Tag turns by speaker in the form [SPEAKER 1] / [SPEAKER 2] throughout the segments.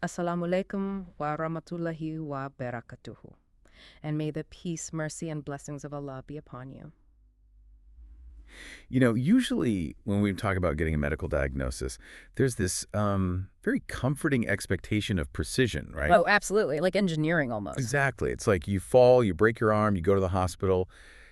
[SPEAKER 1] Assalamu alaikum wa rahmatullahi wa barakatuhu. And may the peace, mercy, and blessings of Allah be upon you.
[SPEAKER 2] Usually when we talk about getting a medical diagnosis, there's this very comforting expectation of precision, right?
[SPEAKER 1] Oh, absolutely. Like engineering almost.
[SPEAKER 2] Exactly. It's like you fall, you break your arm, you go to the hospital,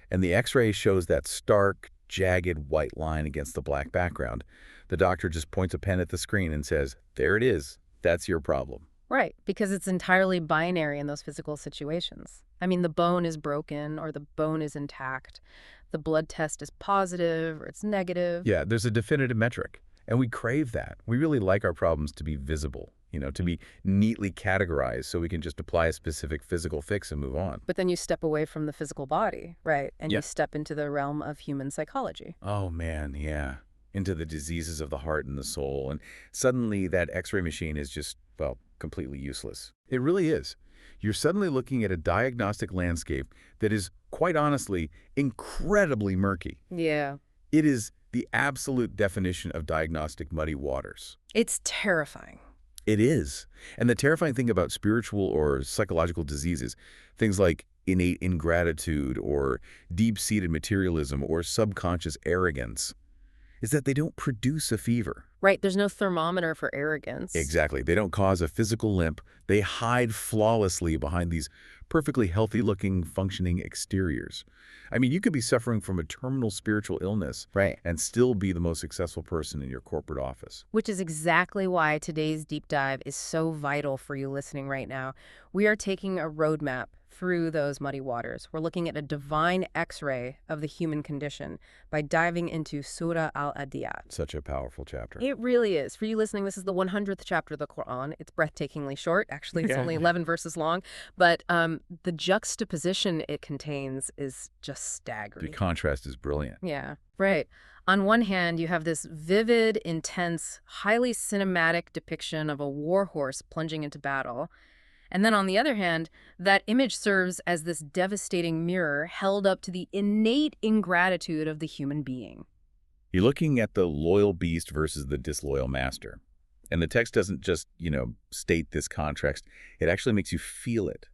[SPEAKER 2] and the x-ray shows that stark, jagged white line against the black background. The doctor just points a pen at the screen and says, there it is. That's your problem.
[SPEAKER 1] Right, because it's entirely binary in those physical situations. I mean, the bone is broken or the bone is intact. The blood test is positive or it's negative.
[SPEAKER 2] Yeah, there's a definitive metric, and we crave that. We really like our problems to be visible, to be neatly categorized so we can just apply a specific physical fix and move on.
[SPEAKER 1] But then you step away from the physical body, right? And
[SPEAKER 2] Yeah.
[SPEAKER 1] you step into the realm of human psychology.
[SPEAKER 2] Oh, man, yeah. Into the diseases of the heart and the soul, and suddenly that x-ray machine is just, well, completely useless. It really is. You're suddenly looking at a diagnostic landscape that is, quite honestly, incredibly murky.
[SPEAKER 1] Yeah.
[SPEAKER 2] It is the absolute definition of diagnostic muddy waters.
[SPEAKER 1] It's terrifying.
[SPEAKER 2] It is. And the terrifying thing about spiritual or psychological diseases, things like innate ingratitude or deep-seated materialism or subconscious arrogance, is that they don't produce a fever.
[SPEAKER 1] Right, there's no thermometer for arrogance.
[SPEAKER 2] Exactly. They don't cause a physical limp. They hide flawlessly behind these perfectly healthy-looking, functioning exteriors. I mean, you could be suffering from a terminal spiritual illness
[SPEAKER 1] Right.
[SPEAKER 2] and still be the most successful person in your corporate office.
[SPEAKER 1] Which is exactly why today's deep dive is so vital for you listening right now. We are taking a roadmap through those muddy waters. We're looking at a divine x-ray of the human condition by diving into Surah Al-Aadiyaat.
[SPEAKER 2] Such a powerful chapter.
[SPEAKER 1] It really is. For you listening, this is the 100th chapter of the Quran. It's breathtakingly short. Actually, it's
[SPEAKER 2] Yeah.
[SPEAKER 1] only 11 verses long. But the juxtaposition it contains is just
[SPEAKER 2] The
[SPEAKER 1] staggering.
[SPEAKER 2] contrast is brilliant.
[SPEAKER 1] Yeah, right. On one hand, you have this vivid, intense, highly cinematic depiction of a war horse plunging into battle. And then on the other hand, that image serves as this devastating mirror held up to the innate ingratitude of the human being.
[SPEAKER 2] You're looking at the loyal beast versus the disloyal master. And the text doesn't just, state this contrast. It actually makes you feel it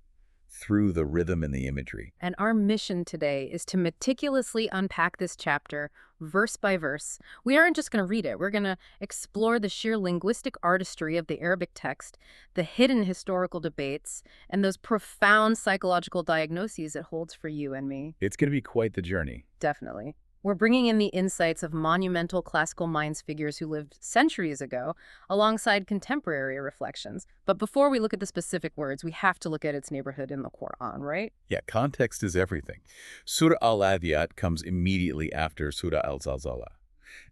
[SPEAKER 2] through the rhythm and the imagery.
[SPEAKER 1] And our mission today is to meticulously unpack this chapter, verse by verse. We aren't just going to read it. We're going to explore the sheer linguistic artistry of the Arabic text, the hidden historical debates, and those profound psychological diagnoses it holds for you and me.
[SPEAKER 2] It's going to be quite the journey.
[SPEAKER 1] Definitely. We're bringing in the insights of monumental classical minds figures who lived centuries ago, alongside contemporary reflections. But before we look at the specific words, we have to look at its neighborhood in the Quran, right?
[SPEAKER 2] Yeah, context is everything. Surah Al-Aadiyaat comes immediately after Surah Al-Zalzala.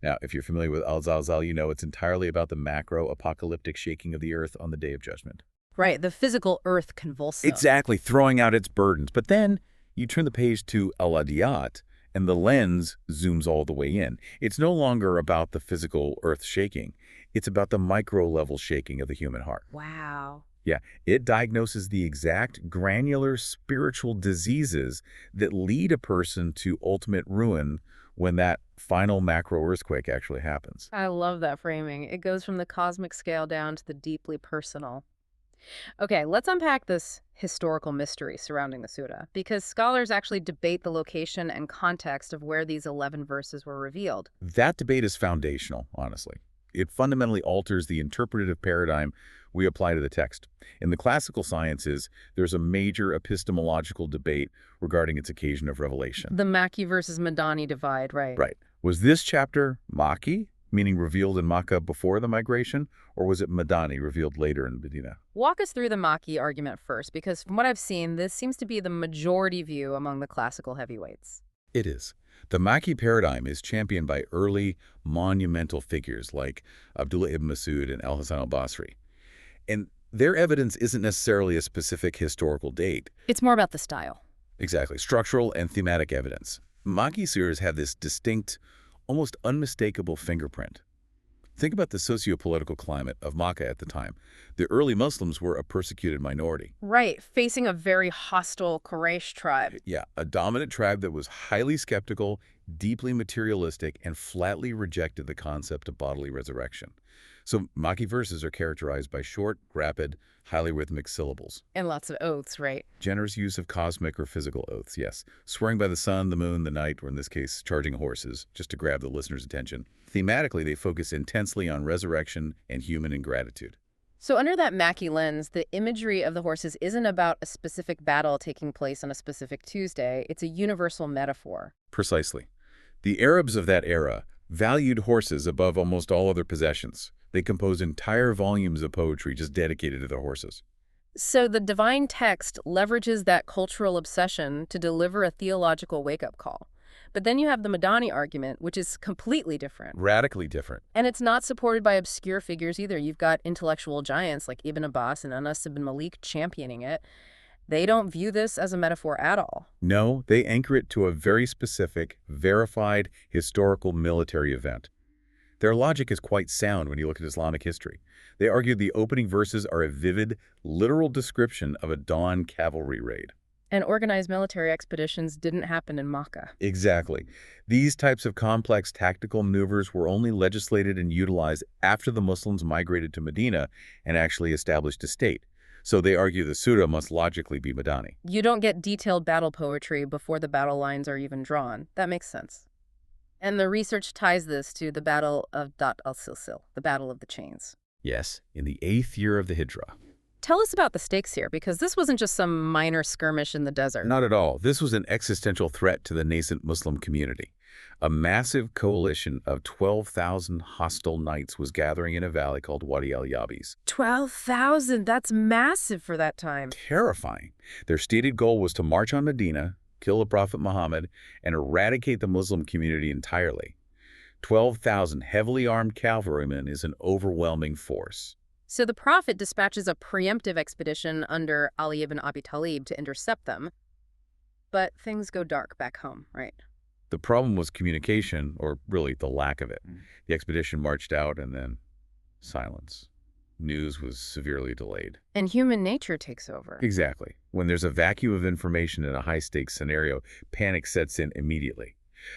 [SPEAKER 2] Now, if you're familiar with Al-Zalzal, you know it's entirely about the macro-apocalyptic shaking of the earth on the Day of Judgment.
[SPEAKER 1] Right, the physical earth convulsing.
[SPEAKER 2] Exactly, throwing out its burdens. But then you turn the page to Al-Aadiyaat, and the lens zooms all the way in. It's no longer about the physical earth shaking. It's about the micro-level shaking of the human heart.
[SPEAKER 1] Wow.
[SPEAKER 2] Yeah, it diagnoses the exact granular spiritual diseases that lead a person to ultimate ruin when that final macro earthquake actually happens.
[SPEAKER 1] I love that framing. It goes from the cosmic scale down to the deeply personal. Okay, let's unpack this historical mystery surrounding the Surah, because scholars actually debate the location and context of where these 11 verses were revealed.
[SPEAKER 2] That debate is foundational, honestly. It fundamentally alters the interpretative paradigm we apply to the text. In the classical sciences, there's a major epistemological debate regarding its occasion of revelation.
[SPEAKER 1] The Makki versus Madani divide, right?
[SPEAKER 2] Right. Was this chapter Makki, meaning revealed in Makkah before the migration, or was it Madani, revealed later in Medina?
[SPEAKER 1] Walk us through the Makki argument first, because from what I've seen, this seems to be the majority view among the classical heavyweights.
[SPEAKER 2] It is. The Makki paradigm is championed by early monumental figures like Abdullah ibn Masud and Al-Hasan al-Basri. And their evidence isn't necessarily a specific historical date.
[SPEAKER 1] It's more about the style.
[SPEAKER 2] Exactly. Structural and thematic evidence. Makki seers have this distinct, almost unmistakable fingerprint. Think about the socio-political climate of Makkah at the time. The early Muslims were a persecuted minority.
[SPEAKER 1] Right, facing a very hostile Quraysh tribe.
[SPEAKER 2] Yeah, a dominant tribe that was highly skeptical, deeply materialistic, and flatly rejected the concept of bodily resurrection. So Maki verses are characterized by short, rapid, highly rhythmic syllables.
[SPEAKER 1] And lots of oaths, right?
[SPEAKER 2] Generous use of cosmic or physical oaths, yes. Swearing by the sun, the moon, the night, or in this case, charging horses, just to grab the listener's attention. Thematically, they focus intensely on resurrection and human ingratitude.
[SPEAKER 1] So under that Mackey lens, the imagery of the horses isn't about a specific battle taking place on a specific Tuesday. It's a universal metaphor.
[SPEAKER 2] Precisely. The Arabs of that era valued horses above almost all other possessions. They composed entire volumes of poetry just dedicated to their horses.
[SPEAKER 1] So the divine text leverages that cultural obsession to deliver a theological wake-up call. But then you have the Madani argument, which is completely different.
[SPEAKER 2] Radically different.
[SPEAKER 1] And it's not supported by obscure figures either. You've got intellectual giants like Ibn Abbas and Anas ibn Malik championing it. They don't view this as a metaphor at all.
[SPEAKER 2] No, they anchor it to a very specific, verified, historical military event. Their logic is quite sound when you look at Islamic history. They argue the opening verses are a vivid, literal description of a dawn cavalry raid.
[SPEAKER 1] And organized military expeditions didn't happen in Makkah.
[SPEAKER 2] Exactly. These types of complex tactical maneuvers were only legislated and utilized after the Muslims migrated to Medina and actually established a state. So they argue the surah must logically be Madani.
[SPEAKER 1] You don't get detailed battle poetry before the battle lines are even drawn. That makes sense. And the research ties this to the Battle of Dat al-Silsil, the Battle of the Chains.
[SPEAKER 2] Yes, in the 8th year of the Hijra.
[SPEAKER 1] Tell us about the stakes here, because this wasn't just some minor skirmish in the desert.
[SPEAKER 2] Not at all. This was an existential threat to the nascent Muslim community. A massive coalition of 12,000 hostile knights was gathering in a valley called Wadi al-Yabis.
[SPEAKER 1] 12,000, that's massive for that time.
[SPEAKER 2] Terrifying. Their stated goal was to march on Medina, kill the Prophet Muhammad, and eradicate the Muslim community entirely. 12,000 heavily armed cavalrymen is an overwhelming force.
[SPEAKER 1] So the Prophet dispatches a preemptive expedition under Ali ibn Abi Talib to intercept them. But things go dark back home, right?
[SPEAKER 2] The problem was communication, or really the lack of it. The expedition marched out and then silence. News was severely delayed.
[SPEAKER 1] And human nature takes over.
[SPEAKER 2] Exactly. When there's a vacuum of information in a high-stakes scenario, panic sets in immediately.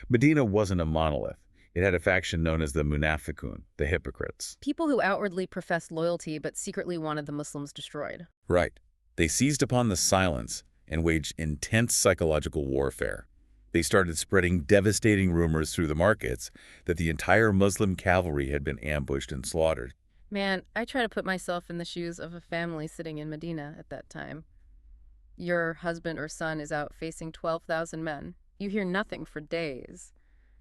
[SPEAKER 2] Medina wasn't a monolith. It had a faction known as the Munafiqun, the hypocrites.
[SPEAKER 1] People who outwardly professed loyalty but secretly wanted the Muslims destroyed.
[SPEAKER 2] Right. They seized upon the silence and waged intense psychological warfare. They started spreading devastating rumors through the markets that the entire Muslim cavalry had been ambushed and slaughtered.
[SPEAKER 1] Man, I try to put myself in the shoes of a family sitting in Medina at that time. Your husband or son is out facing 12,000 men. You hear nothing for days.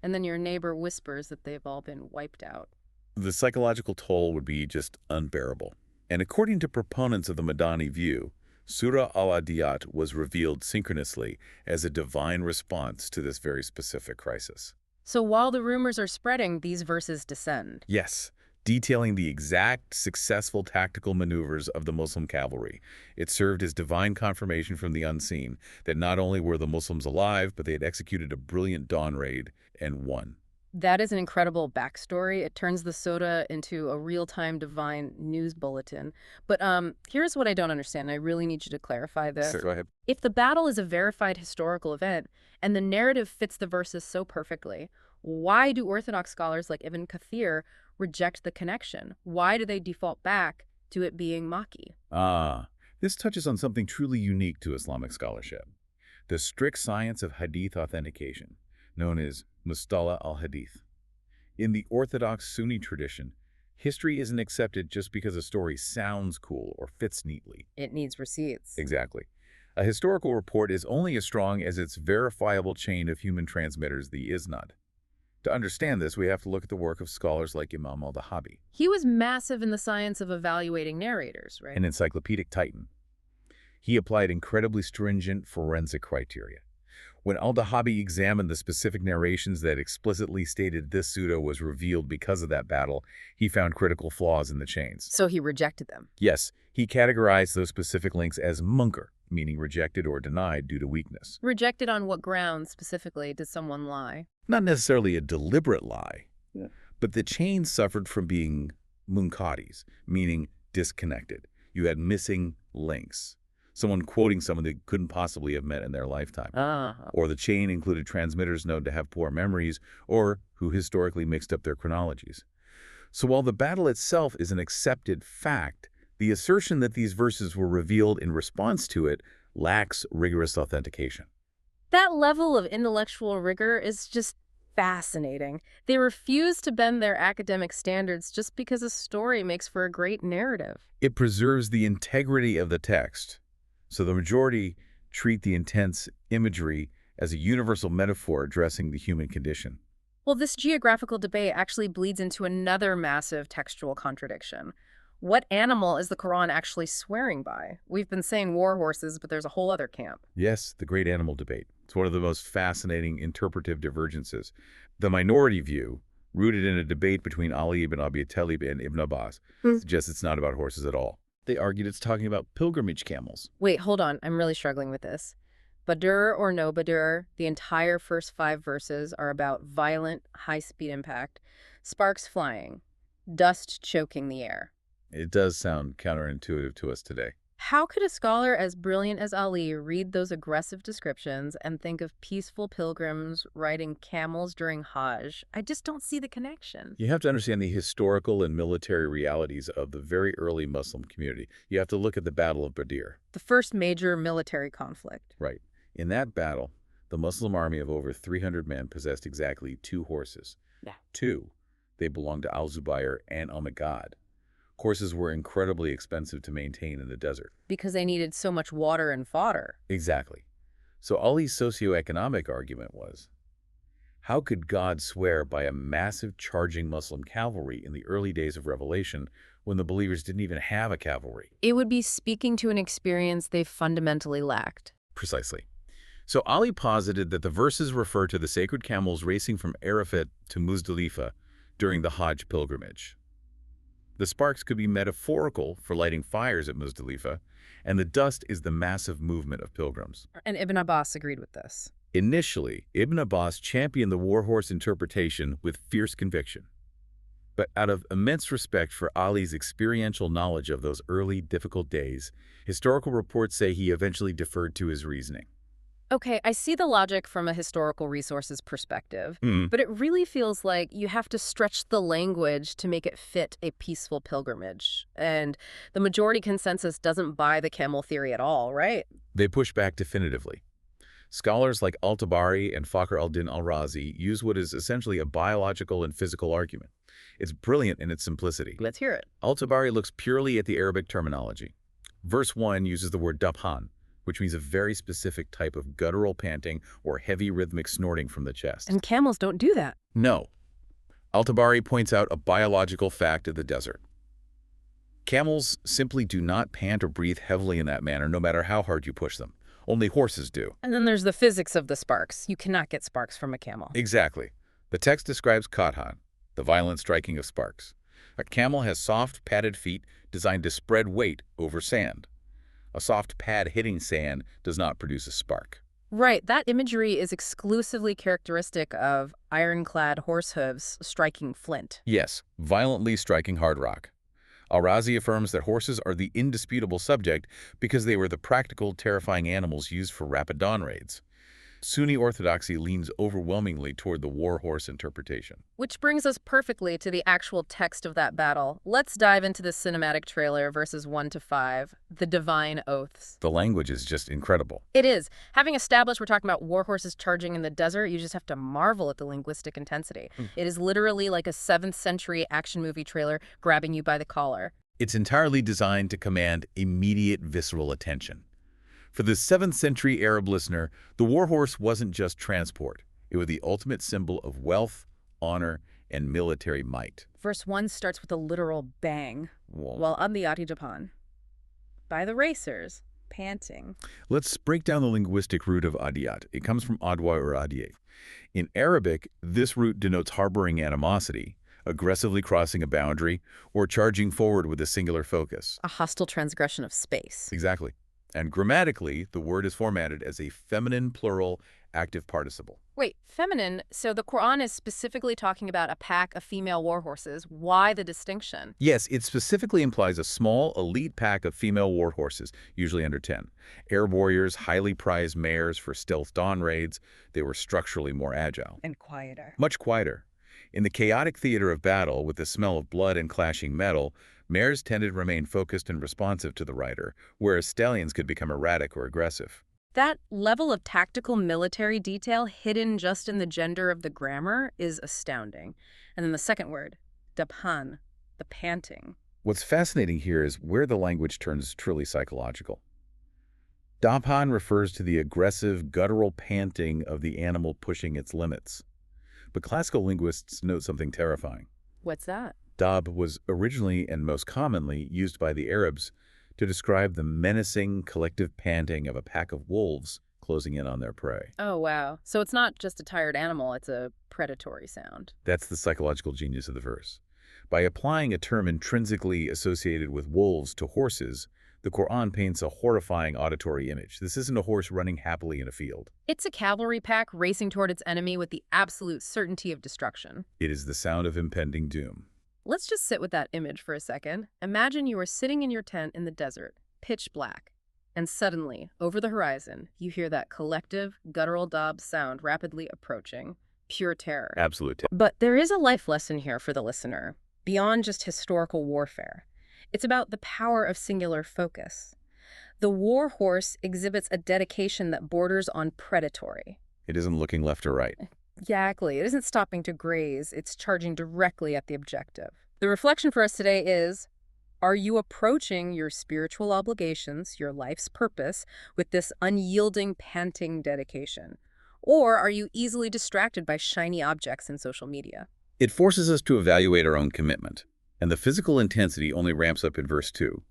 [SPEAKER 1] And then your neighbor whispers that they've all been wiped out.
[SPEAKER 2] The psychological toll would be just unbearable. And according to proponents of the Madani view, Surah Al-Aadiyaat was revealed synchronously as a divine response to this very specific crisis.
[SPEAKER 1] So while the rumors are spreading, these verses descend.
[SPEAKER 2] Yes, detailing the exact successful tactical maneuvers of the Muslim cavalry. It served as divine confirmation from the unseen that not only were the Muslims alive, but they had executed a brilliant dawn raid and won.
[SPEAKER 1] That is an incredible backstory. It turns the soda into a real-time divine news bulletin. But here's what I don't understand. I really need you to clarify this.
[SPEAKER 2] Go ahead.
[SPEAKER 1] If the battle is a verified historical event and the narrative fits the verses so perfectly, why do Orthodox scholars like Ibn Kathir reject the connection? Why do they default back to it being Maki?
[SPEAKER 2] This touches on something truly unique to Islamic scholarship. The strict science of hadith authentication, known as Mustalah al-Hadith. In the Orthodox Sunni tradition, history isn't accepted just because a story sounds cool or fits neatly.
[SPEAKER 1] It needs receipts.
[SPEAKER 2] Exactly. A historical report is only as strong as its verifiable chain of human transmitters, the isnad. To understand this, we have to look at the work of scholars like Imam al-Dahabi.
[SPEAKER 1] He was massive in the science of evaluating narrators, right?
[SPEAKER 2] An encyclopedic titan. He applied incredibly stringent forensic criteria. When al-Dahabi examined the specific narrations that explicitly stated this surah was revealed because of that battle, he found critical flaws in the chains.
[SPEAKER 1] So he rejected them.
[SPEAKER 2] Yes, he categorized those specific links as munkar, meaning rejected or denied due to weakness.
[SPEAKER 1] Rejected on what grounds, specifically, did someone lie?
[SPEAKER 2] Not necessarily a deliberate lie, but the chains suffered from being munkaris, meaning disconnected. You had missing links. Someone quoting someone they couldn't possibly have met in their lifetime. Or the chain included transmitters known to have poor memories or who historically mixed up their chronologies. So while the battle itself is an accepted fact, the assertion that these verses were revealed in response to it lacks rigorous authentication.
[SPEAKER 1] That level of intellectual rigor is just fascinating. They refuse to bend their academic standards just because a story makes for a great narrative.
[SPEAKER 2] It preserves the integrity of the text, so the majority treat the intense imagery as a universal metaphor addressing the human condition.
[SPEAKER 1] Well, this geographical debate actually bleeds into another massive textual contradiction. What animal is the Quran actually swearing by? We've been saying war horses, but there's a whole other camp.
[SPEAKER 2] Yes, the great animal debate. It's one of the most fascinating interpretive divergences. The minority view, rooted in a debate between Ali ibn Abi Talib and Ibn Abbas, suggests it's not about horses at all. They argued it's talking about pilgrimage camels.
[SPEAKER 1] Wait, hold on. I'm really struggling with this. Badr or no Badr, the entire first 5 verses are about violent, high-speed impact, sparks flying, dust choking the air.
[SPEAKER 2] It does sound counterintuitive to us today.
[SPEAKER 1] How could a scholar as brilliant as Ali read those aggressive descriptions and think of peaceful pilgrims riding camels during Hajj? I just don't see the connection.
[SPEAKER 2] You have to understand the historical and military realities of the very early Muslim community. You have to look at the Battle of Badr.
[SPEAKER 1] The first major military conflict.
[SPEAKER 2] Right. In that battle, the Muslim army of over 300 men possessed exactly 2 horses.
[SPEAKER 1] Yeah.
[SPEAKER 2] 2. They belonged to Al-Zubayr and Al-Magad. Horses were incredibly expensive to maintain in the desert.
[SPEAKER 1] Because they needed so much water and fodder.
[SPEAKER 2] Exactly. So Ali's socioeconomic argument was, how could God swear by a massive charging Muslim cavalry in the early days of Revelation when the believers didn't even have a cavalry?
[SPEAKER 1] It would be speaking to an experience they fundamentally lacked.
[SPEAKER 2] Precisely. So Ali posited that the verses refer to the sacred camels racing from Arafat to Muzdalifah during the Hajj pilgrimage. The sparks could be metaphorical for lighting fires at Muzdalifah, and the dust is the massive movement of pilgrims.
[SPEAKER 1] And Ibn Abbas agreed with this.
[SPEAKER 2] Initially, Ibn Abbas championed the warhorse interpretation with fierce conviction. But out of immense respect for Ali's experiential knowledge of those early, difficult days, historical reports say he eventually deferred to his reasoning.
[SPEAKER 1] Okay, I see the logic from a historical resources perspective, but it really feels like you have to stretch the language to make it fit a peaceful pilgrimage. And the majority consensus doesn't buy the camel theory at all, right?
[SPEAKER 2] They push back definitively. Scholars like Al-Tabari and Fakhr al-Din al-Razi use what is essentially a biological and physical argument. It's brilliant in its simplicity.
[SPEAKER 1] Let's hear it.
[SPEAKER 2] Al-Tabari looks purely at the Arabic terminology. Verse 1 uses the word dabhan, which means a very specific type of guttural panting or heavy rhythmic snorting from the chest.
[SPEAKER 1] And camels don't do that.
[SPEAKER 2] No. Al-Tabari points out a biological fact of the desert. Camels simply do not pant or breathe heavily in that manner, no matter how hard you push them. Only horses do.
[SPEAKER 1] And then there's the physics of the sparks. You cannot get sparks from a camel.
[SPEAKER 2] Exactly. The text describes kathan, the violent striking of sparks. A camel has soft, padded feet designed to spread weight over sand. A soft pad hitting sand does not produce a spark.
[SPEAKER 1] Right, that imagery is exclusively characteristic of ironclad horse hooves striking flint.
[SPEAKER 2] Yes, violently striking hard rock. Al-Razi affirms that horses are the indisputable subject because they were the practical, terrifying animals used for rapid dawn raids. Sunni orthodoxy leans overwhelmingly toward the war horse interpretation.
[SPEAKER 1] Which brings us perfectly to the actual text of that battle. Let's dive into the cinematic trailer, verses 1 to 5, the divine oaths.
[SPEAKER 2] The language is just incredible.
[SPEAKER 1] It is. Having established we're talking about war horses charging in the desert, you just have to marvel at the linguistic intensity. It is literally like a 7th century action movie trailer grabbing you by the collar.
[SPEAKER 2] It's entirely designed to command immediate visceral attention. For the 7th century Arab listener, the war horse wasn't just transport. It was the ultimate symbol of wealth, honor, and military might.
[SPEAKER 1] Verse 1 starts with a literal bang,
[SPEAKER 2] Whoa.
[SPEAKER 1] while Adiyat Japan, by the racers, panting.
[SPEAKER 2] Let's break down the linguistic root of Aadiyaat. It comes from adwa or adiyat. In Arabic, this root denotes harboring animosity, aggressively crossing a boundary, or charging forward with a singular focus.
[SPEAKER 1] A hostile transgression of space.
[SPEAKER 2] Exactly. And grammatically, the word is formatted as a feminine plural active participle.
[SPEAKER 1] Wait, feminine? So the Quran is specifically talking about a pack of female war horses. Why the distinction?
[SPEAKER 2] Yes, it specifically implies a small, elite pack of female war horses, usually under 10. Arab warriors highly prized mares for stealth dawn raids. They were structurally more agile.
[SPEAKER 1] And quieter.
[SPEAKER 2] Much quieter. In the chaotic theater of battle, with the smell of blood and clashing metal, mares tended to remain focused and responsive to the rider, whereas stallions could become erratic or aggressive.
[SPEAKER 1] That level of tactical military detail hidden just in the gender of the grammar is astounding. And then the second word, dapan, the panting.
[SPEAKER 2] What's fascinating here is where the language turns truly psychological. Dapan refers to the aggressive, guttural panting of the animal pushing its limits. But classical linguists note something terrifying.
[SPEAKER 1] What's that?
[SPEAKER 2] Dab was originally and most commonly used by the Arabs to describe the menacing collective panting of a pack of wolves closing in on their prey.
[SPEAKER 1] Oh, wow. So it's not just a tired animal, it's a predatory sound.
[SPEAKER 2] That's the psychological genius of the verse. By applying a term intrinsically associated with wolves to horses, the Quran paints a horrifying auditory image. This isn't a horse running happily in a field.
[SPEAKER 1] It's a cavalry pack racing toward its enemy with the absolute certainty of destruction.
[SPEAKER 2] It is the sound of impending doom.
[SPEAKER 1] Let's just sit with that image for a second. Imagine you are sitting in your tent in the desert, pitch black, and suddenly, over the horizon, you hear that collective, guttural Dob sound rapidly approaching. Pure terror.
[SPEAKER 2] Absolute.
[SPEAKER 1] But there is a life lesson here for the listener, beyond just historical warfare. It's about the power of singular focus. The war horse exhibits a dedication that borders on predatory.
[SPEAKER 2] It isn't looking left or right.
[SPEAKER 1] Exactly. It isn't stopping to graze. It's charging directly at the objective. The reflection for us today is, are you approaching your spiritual obligations, your life's purpose, with this unyielding, panting dedication? Or are you easily distracted by shiny objects in social media?
[SPEAKER 2] It forces us to evaluate our own commitment, and the physical intensity only ramps up in verse 2.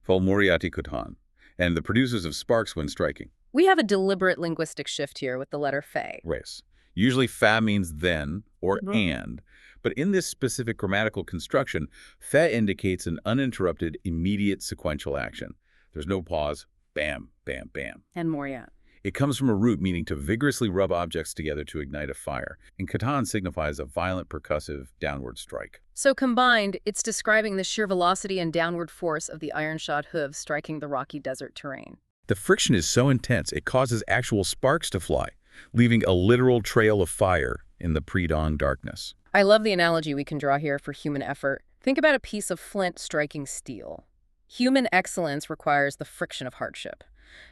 [SPEAKER 2] Fal Moriati Kutan, and the producers of sparks when striking.
[SPEAKER 1] We have a deliberate linguistic shift here with the letter fe.
[SPEAKER 2] Race. Usually fa means then or and, but in this specific grammatical construction, fe indicates an uninterrupted, immediate sequential action. There's no pause, bam, bam, bam.
[SPEAKER 1] And moriat.
[SPEAKER 2] It comes from a root meaning to vigorously rub objects together to ignite a fire, and katan signifies a violent percussive downward strike.
[SPEAKER 1] So combined, it's describing the sheer velocity and downward force of the iron-shod hooves striking the rocky desert terrain.
[SPEAKER 2] The friction is so intense it causes actual sparks to fly, leaving a literal trail of fire in the pre-dawn darkness.
[SPEAKER 1] I love the analogy we can draw here for human effort. Think about a piece of flint striking steel. Human excellence requires the friction of hardship.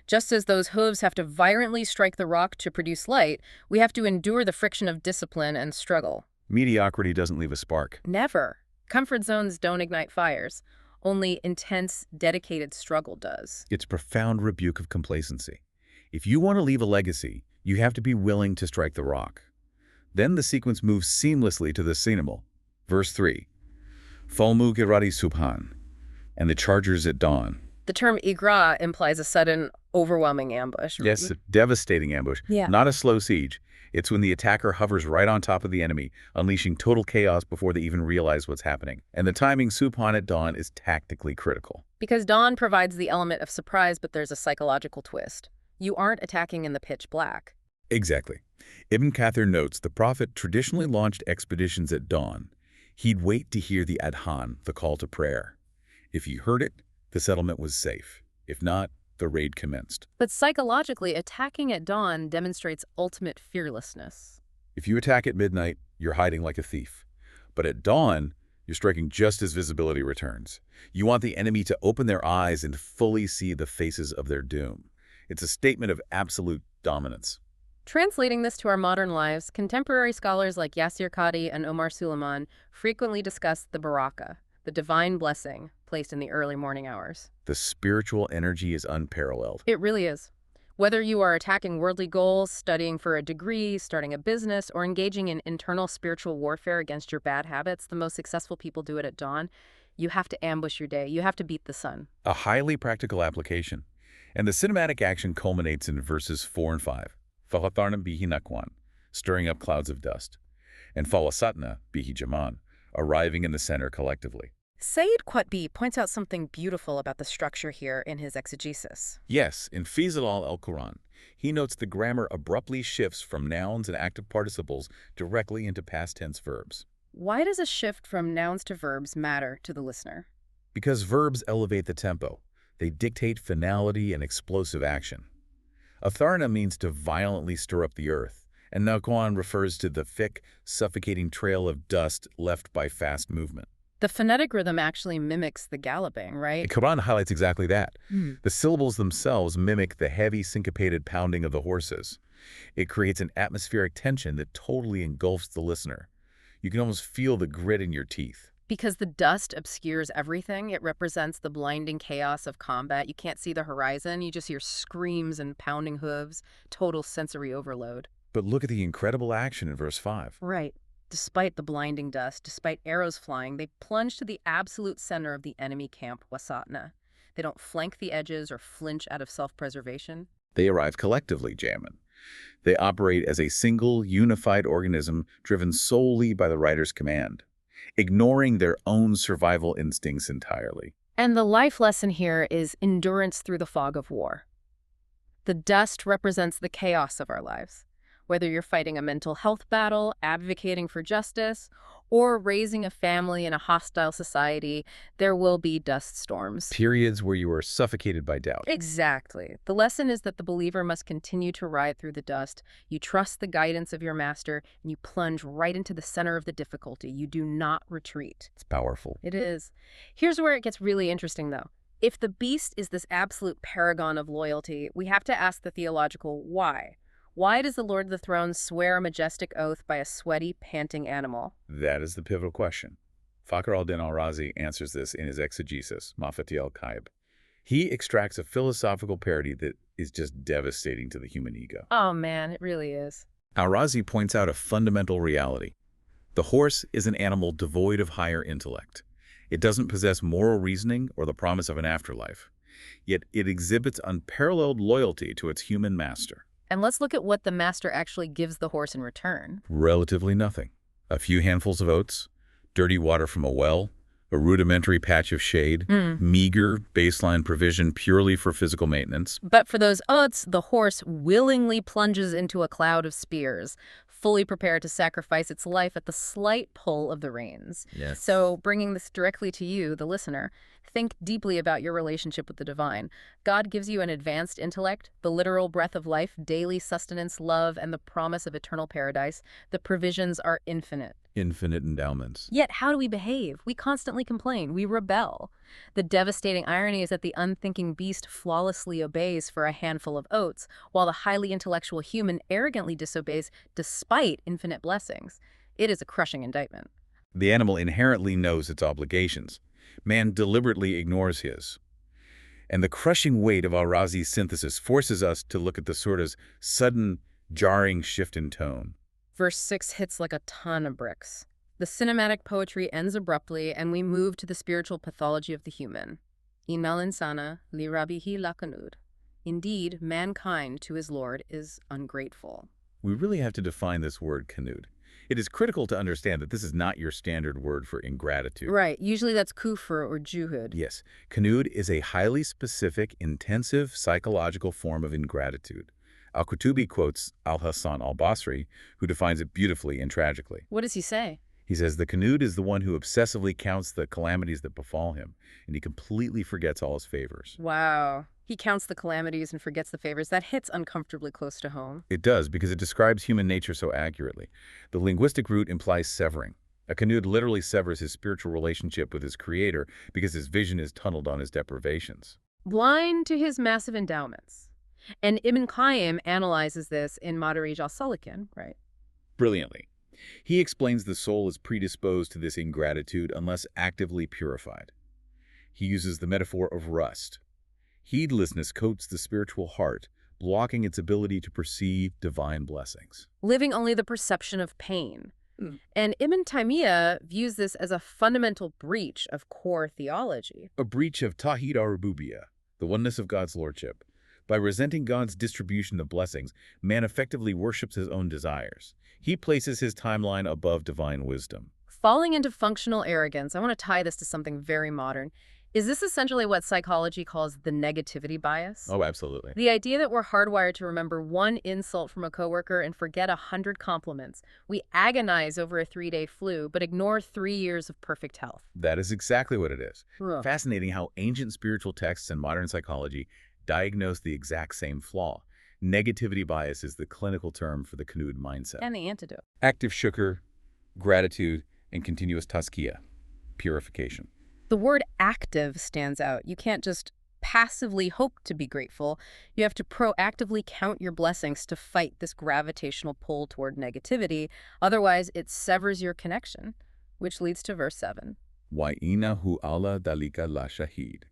[SPEAKER 1] Just as those hooves have to violently strike the rock to produce light, we have to endure the friction of discipline and struggle.
[SPEAKER 2] Mediocrity doesn't leave a spark.
[SPEAKER 1] Never. Comfort zones don't ignite fires. Only intense, dedicated struggle does.
[SPEAKER 2] It's a profound rebuke of complacency. If you want to leave a legacy, you have to be willing to strike the rock. Then the sequence moves seamlessly to the senemal. Verse 3. Falmu Girati Subhan, and the chargers at dawn.
[SPEAKER 1] The term igra implies a sudden, overwhelming ambush.
[SPEAKER 2] Yes, a devastating ambush.
[SPEAKER 1] Yeah.
[SPEAKER 2] Not a slow siege. It's when the attacker hovers right on top of the enemy, unleashing total chaos before they even realize what's happening. And the timing Subhan at dawn is tactically critical.
[SPEAKER 1] Because dawn provides the element of surprise, but there's a psychological twist. You aren't attacking in the pitch black.
[SPEAKER 2] Exactly. Ibn Kathir notes the Prophet traditionally launched expeditions at dawn. He'd wait to hear the adhan, the call to prayer. If he heard it, the settlement was safe. If not, the raid commenced.
[SPEAKER 1] But psychologically, attacking at dawn demonstrates ultimate fearlessness.
[SPEAKER 2] If you attack at midnight, you're hiding like a thief. But at dawn, you're striking just as visibility returns. You want the enemy to open their eyes and fully see the faces of their doom. It's a statement of absolute dominance.
[SPEAKER 1] Translating this to our modern lives, contemporary scholars like Yasir Qadhi and Omar Suleiman frequently discuss the baraka, the divine blessing placed in the early morning hours.
[SPEAKER 2] The spiritual energy is unparalleled.
[SPEAKER 1] It really is. Whether you are attacking worldly goals, studying for a degree, starting a business, or engaging in internal spiritual warfare against your bad habits, the most successful people do it at dawn. You have to ambush your day. You have to beat the sun.
[SPEAKER 2] A highly practical application. And the cinematic action culminates in verses 4 and 5. Fahatarnam bihi nakwan, stirring up clouds of dust. And falasatna bihi jaman, arriving in the center collectively.
[SPEAKER 1] Sayyid Qutb points out something beautiful about the structure here in his exegesis.
[SPEAKER 2] Yes, in Fizilal al-Quran, he notes the grammar abruptly shifts from nouns and active participles directly into past tense verbs.
[SPEAKER 1] Why does a shift from nouns to verbs matter to the listener?
[SPEAKER 2] Because verbs elevate the tempo. They dictate finality and explosive action. Atharna means to violently stir up the earth, And Naquan refers to the thick, suffocating trail of dust left by fast movement.
[SPEAKER 1] The phonetic rhythm actually mimics the galloping,
[SPEAKER 2] The
[SPEAKER 1] right?
[SPEAKER 2] Quran highlights exactly that.
[SPEAKER 1] Hmm.
[SPEAKER 2] The syllables themselves mimic the heavy, syncopated pounding of the horses. It creates an atmospheric tension that totally engulfs the listener. You can almost feel the grit in your teeth.
[SPEAKER 1] Because the dust obscures everything, it represents the blinding chaos of combat. You can't see the horizon, you just hear screams and pounding hooves, total sensory overload.
[SPEAKER 2] But look at the incredible action in verse 5.
[SPEAKER 1] Right. Despite the blinding dust, despite arrows flying, they plunge to the absolute center of the enemy camp, Wasatna. They don't flank the edges or flinch out of self-preservation.
[SPEAKER 2] They arrive collectively, Jamin. They operate as a single, unified organism driven solely by the writer's command, ignoring their own survival instincts entirely.
[SPEAKER 1] And the life lesson here is endurance through the fog of war. The dust represents the chaos of our lives. Whether you're fighting a mental health battle, advocating for justice, or raising a family in a hostile society, there will be dust storms.
[SPEAKER 2] Periods where you are suffocated by doubt.
[SPEAKER 1] Exactly. The lesson is that the believer must continue to ride through the dust. You trust the guidance of your master, and you plunge right into the center of the difficulty. You do not retreat.
[SPEAKER 2] It's powerful.
[SPEAKER 1] It is. Here's where it gets really interesting, though. If the beast is this absolute paragon of loyalty, we have to ask the theological why. Why does the Lord of the Throne swear a majestic oath by a sweaty, panting animal?
[SPEAKER 2] That is the pivotal question. Fakhr al-Din al-Razi answers this in his exegesis, Mafati al-Kaib. He extracts a philosophical parody that is just devastating to the human ego.
[SPEAKER 1] Oh man, it really is.
[SPEAKER 2] Al-Razi points out a fundamental reality. The horse is an animal devoid of higher intellect. It doesn't possess moral reasoning or the promise of an afterlife. Yet it exhibits unparalleled loyalty to its human master.
[SPEAKER 1] And let's look at what the master actually gives the horse in return.
[SPEAKER 2] Relatively nothing. A few handfuls of oats, dirty water from a well, a rudimentary patch of shade, meager baseline provision purely for physical maintenance.
[SPEAKER 1] But for those oats, the horse willingly plunges into a cloud of spears, fully prepared to sacrifice its life at the slight pull of the reins.
[SPEAKER 2] Yes.
[SPEAKER 1] So, bringing this directly to you, the listener, think deeply about your relationship with the divine. God gives you an advanced intellect, the literal breath of life, daily sustenance, love, and the promise of eternal paradise. The provisions are infinite.
[SPEAKER 2] Infinite endowments.
[SPEAKER 1] Yet, how do we behave? We constantly complain. We rebel. The devastating irony is that the unthinking beast flawlessly obeys for a handful of oats, while the highly intellectual human arrogantly disobeys despite infinite blessings. It is a crushing indictment.
[SPEAKER 2] The animal inherently knows its obligations. Man deliberately ignores his. And the crushing weight of al-Razi's synthesis forces us to look at the Surah's sudden, jarring shift in tone.
[SPEAKER 1] Verse 6 hits like a ton of bricks. The cinematic poetry ends abruptly, and we move to the spiritual pathology of the human. Innal insana li rabbihi lakanud. Indeed, mankind to his Lord is ungrateful.
[SPEAKER 2] We really have to define this word, kanud. It is critical to understand that this is not your standard word for ingratitude.
[SPEAKER 1] Right. Usually that's kufr or juhud.
[SPEAKER 2] Yes, kanud is a highly specific, intensive psychological form of ingratitude. Al-Qutubi quotes Al-Hassan al-Basri, who defines it beautifully and tragically.
[SPEAKER 1] What does he say?
[SPEAKER 2] He says, the kanud is the one who obsessively counts the calamities that befall him, and he completely forgets all his favors.
[SPEAKER 1] Wow. He counts the calamities and forgets the favors. That hits uncomfortably close to home.
[SPEAKER 2] It does, because it describes human nature so accurately. The linguistic root implies severing. A kanud literally severs his spiritual relationship with his creator because his vision is tunneled on his deprivations.
[SPEAKER 1] Blind to his massive endowments. And Ibn Qayyim analyzes this in Madarij al-Salikin, right?
[SPEAKER 2] Brilliantly. He explains the soul is predisposed to this ingratitude unless actively purified. He uses the metaphor of rust. Heedlessness coats the spiritual heart, blocking its ability to perceive divine blessings.
[SPEAKER 1] Living only the perception of pain. And Ibn Taymiyyah views this as a fundamental breach of core theology.
[SPEAKER 2] A breach of Tawhid al-Rububiyyah, the oneness of God's lordship. By resenting God's distribution of blessings, man effectively worships his own desires. He places his timeline above divine wisdom.
[SPEAKER 1] Falling into functional arrogance, I want to tie this to something very modern. Is this essentially what psychology calls the negativity bias?
[SPEAKER 2] Oh, absolutely.
[SPEAKER 1] The idea that we're hardwired to remember one insult from a coworker and forget 100 compliments. We agonize over a 3-day flu, but ignore 3 years of perfect health.
[SPEAKER 2] That is exactly what it is.
[SPEAKER 1] Ugh.
[SPEAKER 2] Fascinating how ancient spiritual texts and modern psychology diagnose the exact same flaw. Negativity bias is the clinical term for the Knud mindset.
[SPEAKER 1] And the antidote.
[SPEAKER 2] Active shukr, gratitude, and continuous tazkiyah, purification.
[SPEAKER 1] The word active stands out. You can't just passively hope to be grateful. You have to proactively count your blessings to fight this gravitational pull toward negativity. Otherwise, it severs your connection, which leads to verse 7.
[SPEAKER 2] Wa'inahu ala dalika la shahid.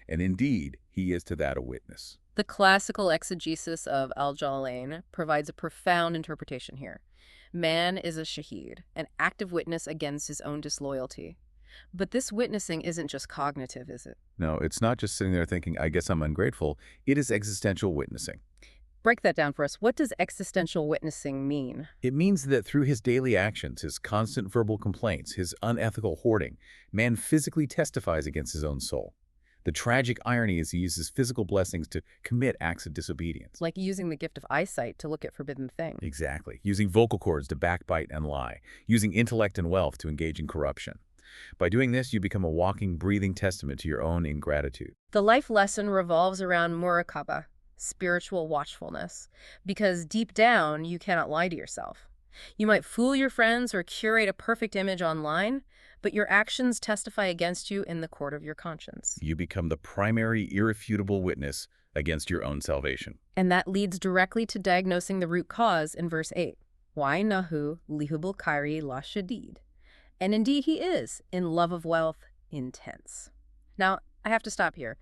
[SPEAKER 2] And indeed, he is to that a witness.
[SPEAKER 1] The classical exegesis of Al-Jalalain provides a profound interpretation here. Man is a shaheed, an active witness against his own disloyalty. But this witnessing isn't just cognitive, is it?
[SPEAKER 2] No, it's not just sitting there thinking, I guess I'm ungrateful. It is existential witnessing.
[SPEAKER 1] Break that down for us. What does existential witnessing mean?
[SPEAKER 2] It means that through his daily actions, his constant verbal complaints, his unethical hoarding, man physically testifies against his own soul. The tragic irony is he uses physical blessings to commit acts of disobedience.
[SPEAKER 1] Like using the gift of eyesight to look at forbidden things.
[SPEAKER 2] Exactly. Using vocal cords to backbite and lie. Using intellect and wealth to engage in corruption. By doing this, you become a walking, breathing testament to your own ingratitude.
[SPEAKER 1] The life lesson revolves around muraqabah, spiritual watchfulness, because deep down, you cannot lie to yourself. You might fool your friends or curate a perfect image online, but your actions testify against you in the court of your conscience.
[SPEAKER 2] You become the primary, irrefutable witness against your own salvation.
[SPEAKER 1] And that leads directly to diagnosing the root cause in verse 8. Why nahu lihubul kairi la shadid. And indeed he is, in love of wealth, intense. Now, I have to stop here.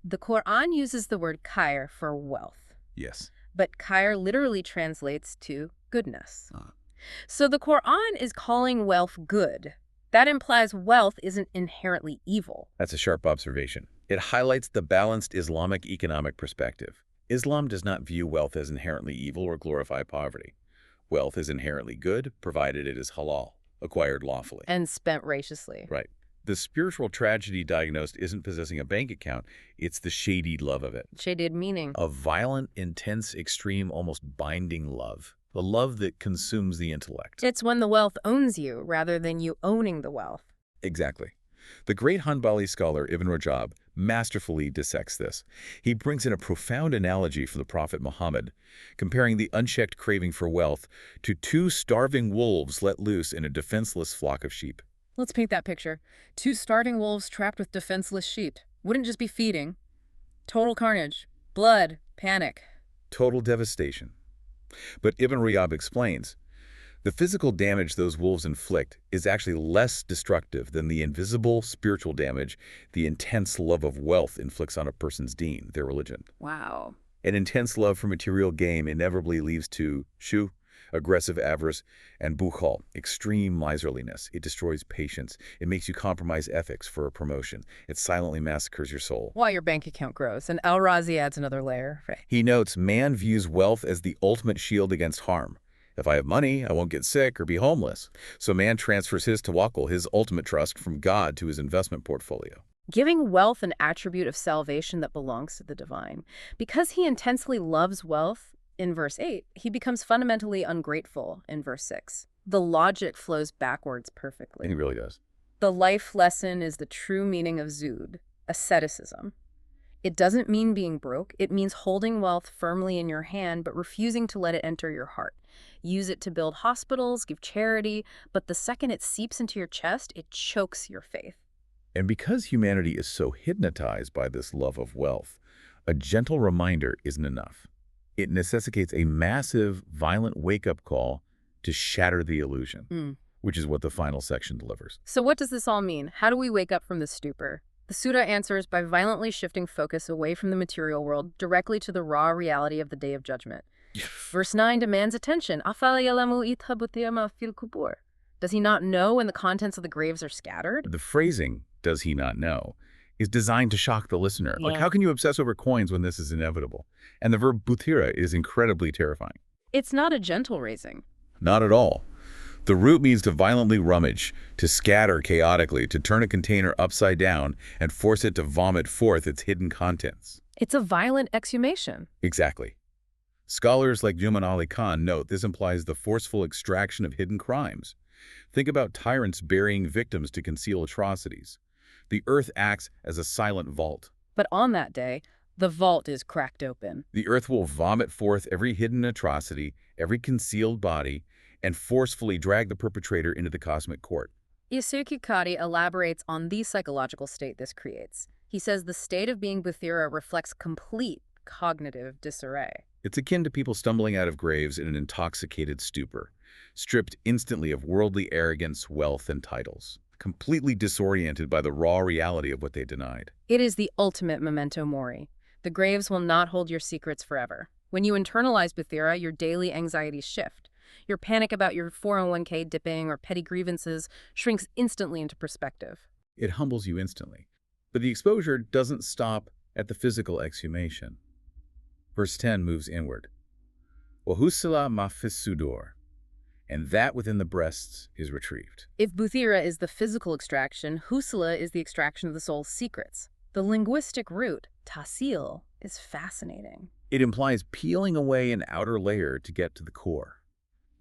[SPEAKER 1] The Quran uses the word khair for wealth.
[SPEAKER 2] Yes.
[SPEAKER 1] But khair literally translates to goodness. So the Quran is calling wealth good. That implies wealth isn't inherently evil.
[SPEAKER 2] That's a sharp observation. It highlights the balanced Islamic economic perspective. Islam does not view wealth as inherently evil or glorify poverty. Wealth is inherently good, provided it is halal, acquired lawfully.
[SPEAKER 1] And spent righteously.
[SPEAKER 2] Right. The spiritual tragedy diagnosed isn't possessing a bank account, it's the shady love of it.
[SPEAKER 1] Shaded meaning.
[SPEAKER 2] A violent, intense, extreme, almost binding love. The love that consumes the intellect.
[SPEAKER 1] It's when the wealth owns you rather than you owning the wealth.
[SPEAKER 2] Exactly. The great Hanbali scholar Ibn Rajab masterfully dissects this. He brings in a profound analogy from the Prophet Muhammad, comparing the unchecked craving for wealth to two starving wolves let loose in a defenseless flock of sheep.
[SPEAKER 1] Let's paint that picture. Two starving wolves trapped with defenseless sheep. Wouldn't just be feeding. Total carnage. Blood. Panic.
[SPEAKER 2] Total devastation. But Ibn Rajab explains, the physical damage those wolves inflict is actually less destructive than the invisible spiritual damage the intense love of wealth inflicts on a person's deen, their religion.
[SPEAKER 1] Wow.
[SPEAKER 2] An intense love for material gain inevitably leads to shu, aggressive avarice, and bukhal, extreme miserliness. It destroys patience. It makes you compromise ethics for a promotion. It silently massacres your soul.
[SPEAKER 1] While your bank account grows, and Al-Razi adds another layer. Right.
[SPEAKER 2] He notes, man views wealth as the ultimate shield against harm. If I have money, I won't get sick or be homeless. So man transfers his tawakkul, his ultimate trust, from God to his investment portfolio.
[SPEAKER 1] Giving wealth an attribute of salvation that belongs to the divine. Because he intensely loves wealth, in verse 8, he becomes fundamentally ungrateful in verse 6. The logic flows backwards perfectly.
[SPEAKER 2] He really does.
[SPEAKER 1] The life lesson is the true meaning of zuhd, asceticism. It doesn't mean being broke. It means holding wealth firmly in your hand, but refusing to let it enter your heart. Use it to build hospitals, give charity, but the second it seeps into your chest, it chokes your faith.
[SPEAKER 2] And because humanity is so hypnotized by this love of wealth, a gentle reminder isn't enough. It necessitates a massive, violent wake-up call to shatter the illusion, which is what the final section delivers.
[SPEAKER 1] So what does this all mean? How do we wake up from this stupor? The Surah answers by violently shifting focus away from the material world directly to the raw reality of the Day of Judgment. Verse 9 demands attention. Does he not know when the contents of the graves are scattered?
[SPEAKER 2] The phrasing, "does he not know," is designed to shock the listener.
[SPEAKER 1] Yeah.
[SPEAKER 2] Like, how can you obsess over coins when this is inevitable? And the verb buthira is incredibly terrifying.
[SPEAKER 1] It's not a gentle raising.
[SPEAKER 2] Not at all. The root means to violently rummage, to scatter chaotically, to turn a container upside down and force it to vomit forth its hidden contents.
[SPEAKER 1] It's a violent exhumation.
[SPEAKER 2] Exactly. Scholars like Juman Ali Khan note this implies the forceful extraction of hidden crimes. Think about tyrants burying victims to conceal atrocities. The earth acts as a silent vault.
[SPEAKER 1] But on that day, The vault is cracked open.
[SPEAKER 2] The earth will vomit forth every hidden atrocity, every concealed body, and forcefully drag the perpetrator into the cosmic court.
[SPEAKER 1] Isukikari elaborates on the psychological state this creates. He says the state of being Buthira reflects complete cognitive disarray.
[SPEAKER 2] It's akin to people stumbling out of graves in an intoxicated stupor, stripped instantly of worldly arrogance, wealth, and titles, completely disoriented by the raw reality of what they denied.
[SPEAKER 1] It is the ultimate memento mori. The graves will not hold your secrets forever. When you internalize Buthira, your daily anxieties shift. Your panic about your 401k dipping or petty grievances shrinks instantly into perspective.
[SPEAKER 2] It humbles you instantly. But the exposure doesn't stop at the physical exhumation. Verse 10 moves inward. Wahusila mafisudor, and that within the breasts is retrieved.
[SPEAKER 1] If Buthira is the physical extraction, Husala is the extraction of the soul's secrets. The linguistic root, tasil, is fascinating.
[SPEAKER 2] It implies peeling away an outer layer to get to the core,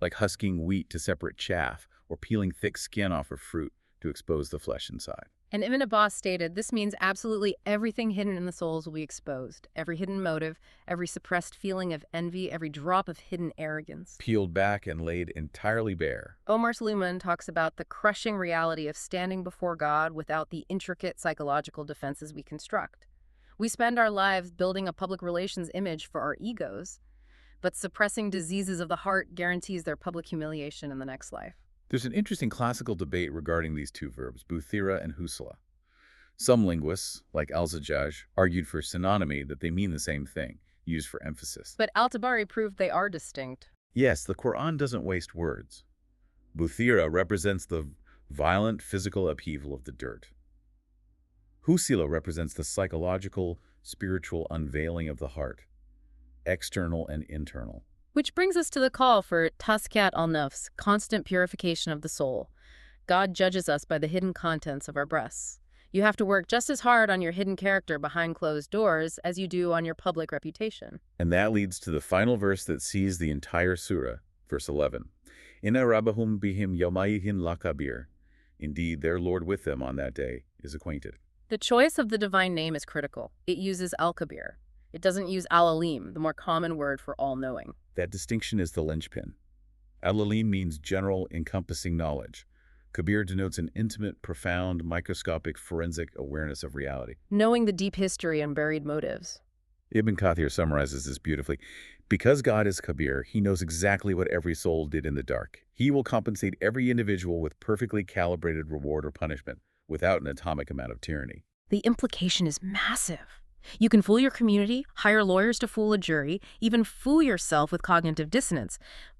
[SPEAKER 2] like husking wheat to separate chaff or peeling thick skin off of fruit to expose the flesh inside.
[SPEAKER 1] And Ibn Abbas stated, this means absolutely everything hidden in the souls will be exposed. Every hidden motive, every suppressed feeling of envy, every drop of hidden arrogance.
[SPEAKER 2] Peeled back and laid entirely bare.
[SPEAKER 1] Omar Suleiman talks about the crushing reality of standing before God without the intricate psychological defenses we construct. We spend our lives building a public relations image for our egos, but suppressing diseases of the heart guarantees their public humiliation in the next life.
[SPEAKER 2] There's an interesting classical debate regarding these two verbs, buthira and husala. Some linguists, like Al-Zajjaj, argued for synonymy that they mean the same thing, used for emphasis.
[SPEAKER 1] But Al-Tabari proved they are distinct.
[SPEAKER 2] Yes, the Quran doesn't waste words. Buthira represents the violent physical upheaval of the dirt. Husila represents the psychological, spiritual unveiling of the heart, external and internal.
[SPEAKER 1] Which brings us to the call for taskat al-nafs, constant purification of the soul. God judges us by the hidden contents of our breasts. You have to work just as hard on your hidden character behind closed doors as you do on your public reputation.
[SPEAKER 2] And that leads to the final verse that sees the entire surah, verse 11. Inna rabbahum bihim yawmaihin lakabir. Indeed, their Lord with them on that day is acquainted.
[SPEAKER 1] The choice of the divine name is critical. It uses al-kabir. It doesn't use al-alim, the more common word for all-knowing.
[SPEAKER 2] That distinction is the linchpin. Al-alim means general, encompassing knowledge. Kabir denotes an intimate, profound, microscopic, forensic awareness of reality.
[SPEAKER 1] Knowing the deep history and buried motives.
[SPEAKER 2] Ibn Kathir summarizes this beautifully. Because God is Kabir, he knows exactly what every soul did in the dark. He will compensate every individual with perfectly calibrated reward or punishment, without an atomic amount of tyranny.
[SPEAKER 1] The implication is massive. You can fool your community, hire lawyers to fool a jury, even fool yourself with cognitive dissonance,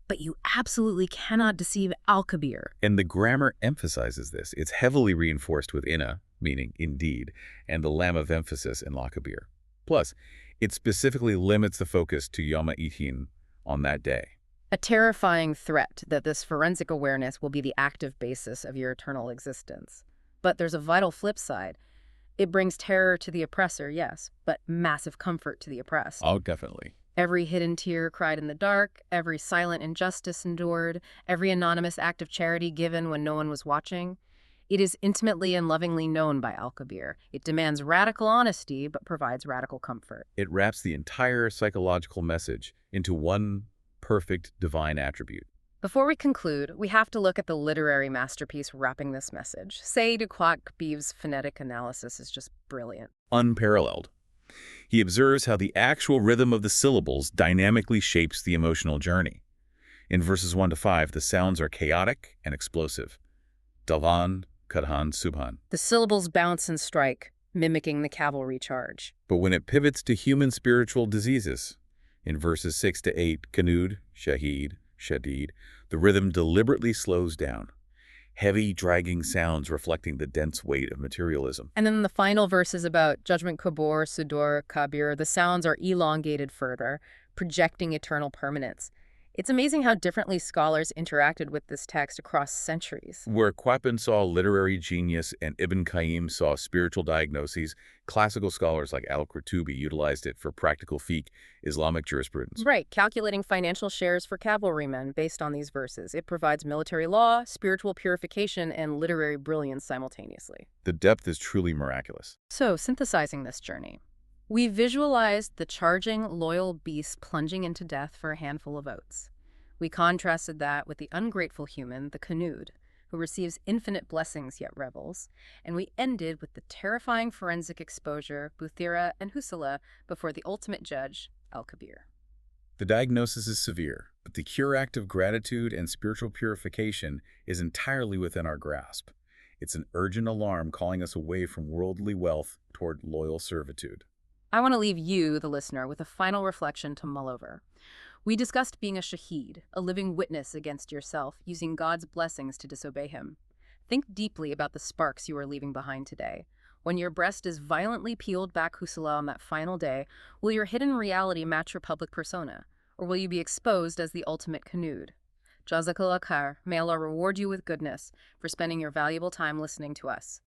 [SPEAKER 1] but you absolutely cannot deceive al-kabir.
[SPEAKER 2] And the grammar emphasizes this. It's heavily reinforced with inna, meaning indeed, and the lam of emphasis in la-kabir. Plus, it specifically limits the focus to yawma ithin, on that day.
[SPEAKER 1] A terrifying threat that this forensic awareness will be the active basis of your eternal existence. But there's a vital flip side. It brings terror to the oppressor, yes, but massive comfort to the oppressed.
[SPEAKER 2] Oh, definitely.
[SPEAKER 1] Every hidden tear cried in the dark, every silent injustice endured, every anonymous act of charity given when no one was watching. It is intimately and lovingly known by al-kabir. It demands radical honesty, but provides radical comfort.
[SPEAKER 2] It wraps the entire psychological message into one perfect divine attribute.
[SPEAKER 1] Before we conclude, we have to look at the literary masterpiece wrapping this message. Sayyid Qutb's phonetic analysis is just brilliant.
[SPEAKER 2] Unparalleled. He observes how the actual rhythm of the syllables dynamically shapes the emotional journey. In verses 1 to 5, the sounds are chaotic and explosive. Davan, Kadhan, Subhan.
[SPEAKER 1] The syllables bounce and strike, mimicking the cavalry charge.
[SPEAKER 2] But when it pivots to human spiritual diseases, in verses 6 to 8, Kanud, Shahid, Shadid, the rhythm deliberately slows down. Heavy, dragging sounds reflecting the dense weight of materialism.
[SPEAKER 1] And then the final verses about judgment kabur, sudur, kabir, the sounds are elongated further, projecting eternal permanence. It's amazing how differently scholars interacted with this text across centuries.
[SPEAKER 2] Where Qutb saw literary genius and Ibn Qayyim saw spiritual diagnoses, classical scholars like al-Qurtubi utilized it for practical fiqh, Islamic jurisprudence.
[SPEAKER 1] Right, calculating financial shares for cavalrymen based on these verses. It provides military law, spiritual purification, and literary brilliance simultaneously.
[SPEAKER 2] The depth is truly miraculous.
[SPEAKER 1] So, synthesizing this journey, We visualized the charging, loyal beast plunging into death for a handful of oats. We contrasted that with the ungrateful human, the Canood, who receives infinite blessings yet rebels, and we ended with the terrifying forensic exposure, Buthira and Husala, before the ultimate judge, Al-Kabir.
[SPEAKER 2] The diagnosis is severe, but the cure act of gratitude and spiritual purification is entirely within our grasp. It's an urgent alarm calling us away from worldly wealth toward loyal servitude.
[SPEAKER 1] I want to leave you, the listener, with a final reflection to mull over. We discussed being a shaheed, a living witness against yourself, using God's blessings to disobey him. Think deeply about the sparks you are leaving behind today. When your breast is violently peeled back Husala on that final day, will your hidden reality match your public persona? Or will you be exposed as the ultimate Canood? Jazakallah khair, may Allah reward you with goodness for spending your valuable time listening to us.